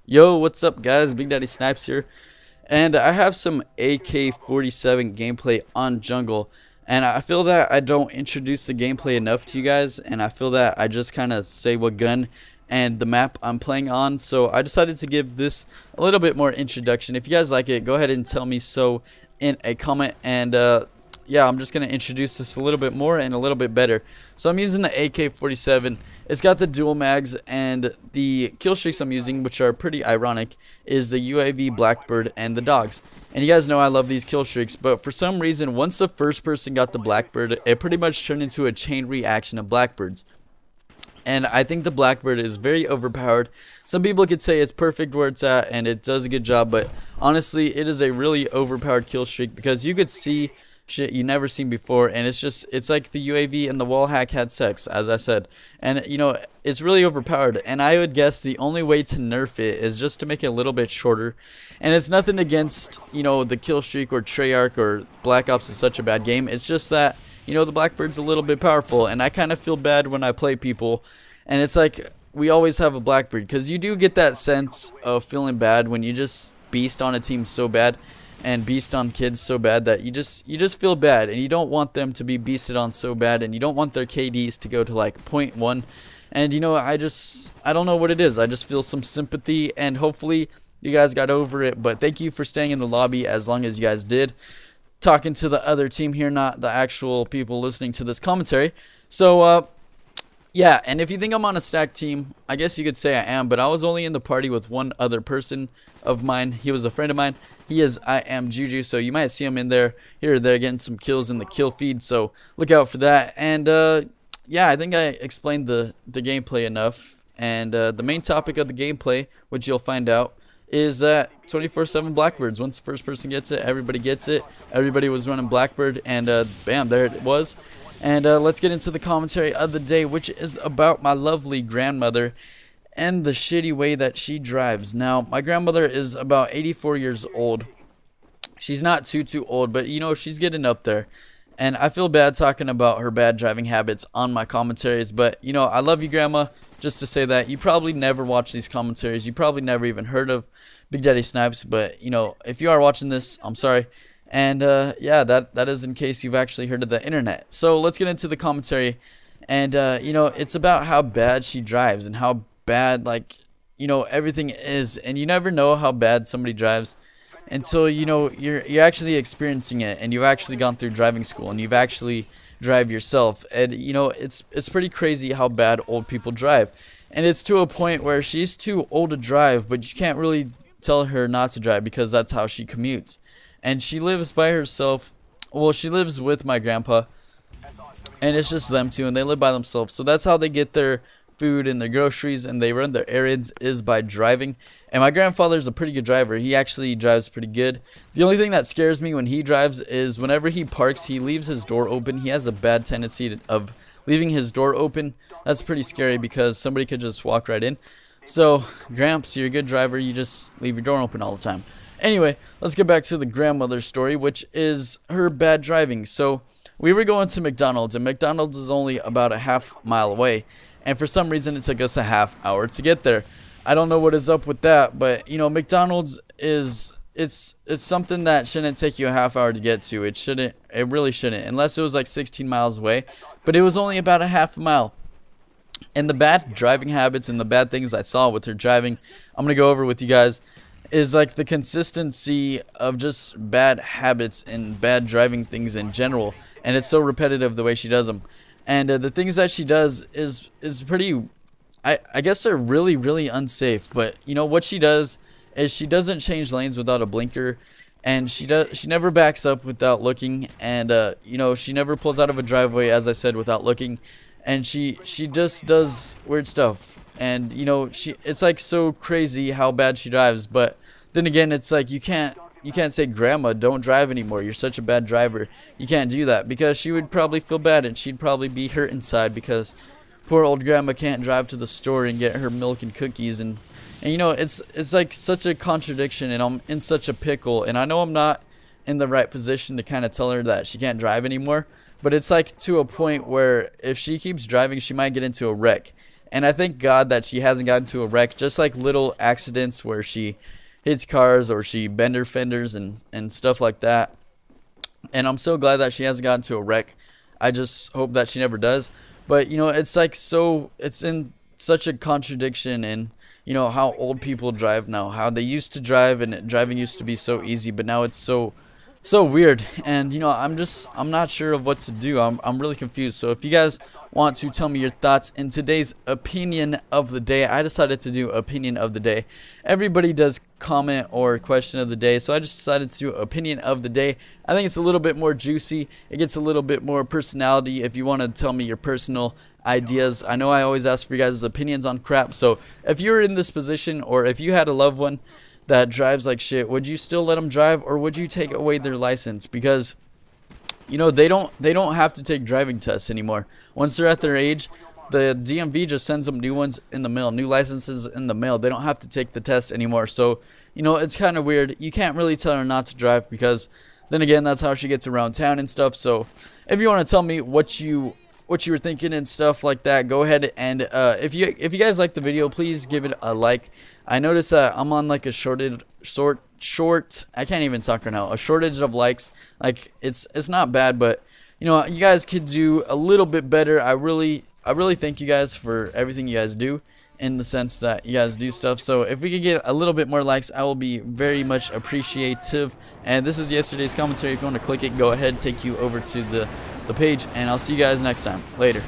Yo, what's up guys? BigDaddySnipez here, and I have some AK-47 gameplay on Jungle, and I feel that I don't introduce the gameplay enough to you guys, and I feel that I just kind of say what gun and the map I'm playing on, so I decided to give this a little bit more introduction. If you guys like it, go ahead and tell me so in a comment, and yeah, I'm just going to introduce this a little bit more and a little bit better. So I'm using the AK-47. It's got the dual mags, and the kill streaks I'm using, which are pretty ironic, is the UAV, Blackbird, and the dogs. And you guys know I love these kill streaks, but for some reason, once the first person got the Blackbird, it pretty much turned into a chain reaction of Blackbirds. And I think the Blackbird is very overpowered. Some people could say it's perfect where it's at, and it does a good job, but honestly, it is a really overpowered kill streak because you could see shit you never seen before, and it's like the UAV and the wall hack had sex, as I said, and you know, it's really overpowered. And I would guess the only way to nerf it is just to make it a little bit shorter. And it's nothing against, you know, the kill streak or Treyarch or Black Ops is such a bad game. It's just that, you know, the Blackbird's a little bit powerful, and I kind of feel bad when I play people, and it's like we always have a Blackbird, because you do get that sense of feeling bad when you just beast on a team so bad and beast on kids so bad that you just feel bad, and you don't want them to be beasted on so bad, and you don't want their KDs to go to like 0.1. And you know, I don't know what it is. I just feel some sympathy, and hopefully you guys got over it. But thank you for staying in the lobby as long as you guys did, talking to the other team here, not the actual people listening to this commentary. So yeah, and if you think I'm on a stacked team, I guess you could say I am, but I was only in the party with one other person of mine. He was a friend of mine. He is I Am Juju, so you might see him in there, here or there, getting some kills in the kill feed, so look out for that. And yeah, I think I explained the gameplay enough, and the main topic of the gameplay, which you'll find out, is that 24/7 Blackbirds. Once the first person gets it, everybody gets it. Everybody was running Blackbird, and bam, there it was. And let's get into the commentary of the day, which is about my lovely grandmother and the shitty way that she drives. Now, my grandmother is about 84 years old. She's not too old, but you know, she's getting up there. And I feel bad talking about her bad driving habits on my commentaries, but you know, I love you, Grandma. Just to say that you probably never watch these commentaries. You probably never even heard of BigDaddySnipez, but you know, if you are watching this, I'm sorry. And yeah, that is in case you've actually heard of the internet. So let's get into the commentary. And you know, it's about how bad she drives and how bad, like, you know, everything is. And you never know how bad somebody drives until, you know, you're actually experiencing it, and you've actually gone through driving school, and you've actually drive yourself. And you know, it's pretty crazy how bad old people drive. And it's to a point where she's too old to drive, but you can't really tell her not to drive because that's how she commutes. And she lives by herself. Well, she lives with my grandpa, and it's just them two, and they live by themselves. So that's how they get their food and their groceries, and they run their errands, is by driving. And my grandfather's a pretty good driver. He actually drives pretty good. The only thing that scares me when he drives is whenever he parks, he leaves his door open. He has a bad tendency of leaving his door open. That's pretty scary because somebody could just walk right in. So, Gramps, you're a good driver. You just leave your door open all the time. Anyway, let's get back to the grandmother story, which is her bad driving. So, we were going to McDonald's, and McDonald's is only about a half-mile away. And for some reason, it took us a half-hour to get there. I don't know what is up with that, but, you know, McDonald's is, it's something that shouldn't take you a half-hour to get to. It really shouldn't, unless it was like 16 miles away. But it was only about a half-mile. And the bad driving habits and the bad things I saw with her driving, I'm going to go over with you guys, is like the consistency of just bad habits and bad driving things in general. And it's so repetitive the way she does them. And the things that she does is pretty, I guess they're really unsafe. But you know what she does is she doesn't change lanes without a blinker, and she never backs up without looking, and you know, she never pulls out of a driveway, as I said, without looking. And she just does weird stuff. And you know, it's like so crazy how bad she drives. But then again, it's like you can't say, Grandma, don't drive anymore, you're such a bad driver. You can't do that, because she would probably feel bad, and she'd probably be hurt inside, because poor old Grandma can't drive to the store and get her milk and cookies. And you know, it's like such a contradiction, and I'm in such a pickle. And I know I'm not in the right position to kind of tell her that she can't drive anymore, but it's like to a point where if she keeps driving, she might get into a wreck. And I thank God that she hasn't gotten to a wreck, just like little accidents where she hits cars or she bend her fenders and stuff like that. And I'm so glad that she hasn't gotten to a wreck. I just hope that she never does. But, you know, it's like it's in such a contradiction in, you know, how old people drive now, how they used to drive and driving used to be so easy, but now it's so weird. And, you know, I'm not sure of what to do. I'm really confused. So if you guys want to tell me your thoughts in today's opinion of the day, I decided to do opinion of the day. Everybody does comment or question of the day, so I just decided to do opinion of the day. I think it's a little bit more juicy. It gets a little bit more personality if you want to tell me your personal ideas. I know I always ask for you guys' opinions on crap, so if you're in this position or if you had a loved one that drives like shit, would you still let them drive, or would you take away their license? Because, you know, they don't have to take driving tests anymore. Once they're at their age, the DMV just sends them new ones in the mail, new licenses in the mail. They don't have to take the test anymore. So, you know, it's kind of weird. You can't really tell her not to drive, because then again, that's how she gets around town and stuff. So if you want to tell me what you were thinking and stuff like that, go ahead and if you guys like the video, please give it a like. I noticed that I'm on like a short I can't even talk right now, a shortage of likes. Like it's not bad, but you know, you guys could do a little bit better. I really thank you guys for everything you guys do, in the sense that you guys do stuff. So if we could get a little bit more likes, I will be very much appreciative. And this is yesterday's commentary. If you want to click it, go ahead, take you over to the page, and I'll see you guys next time. Later.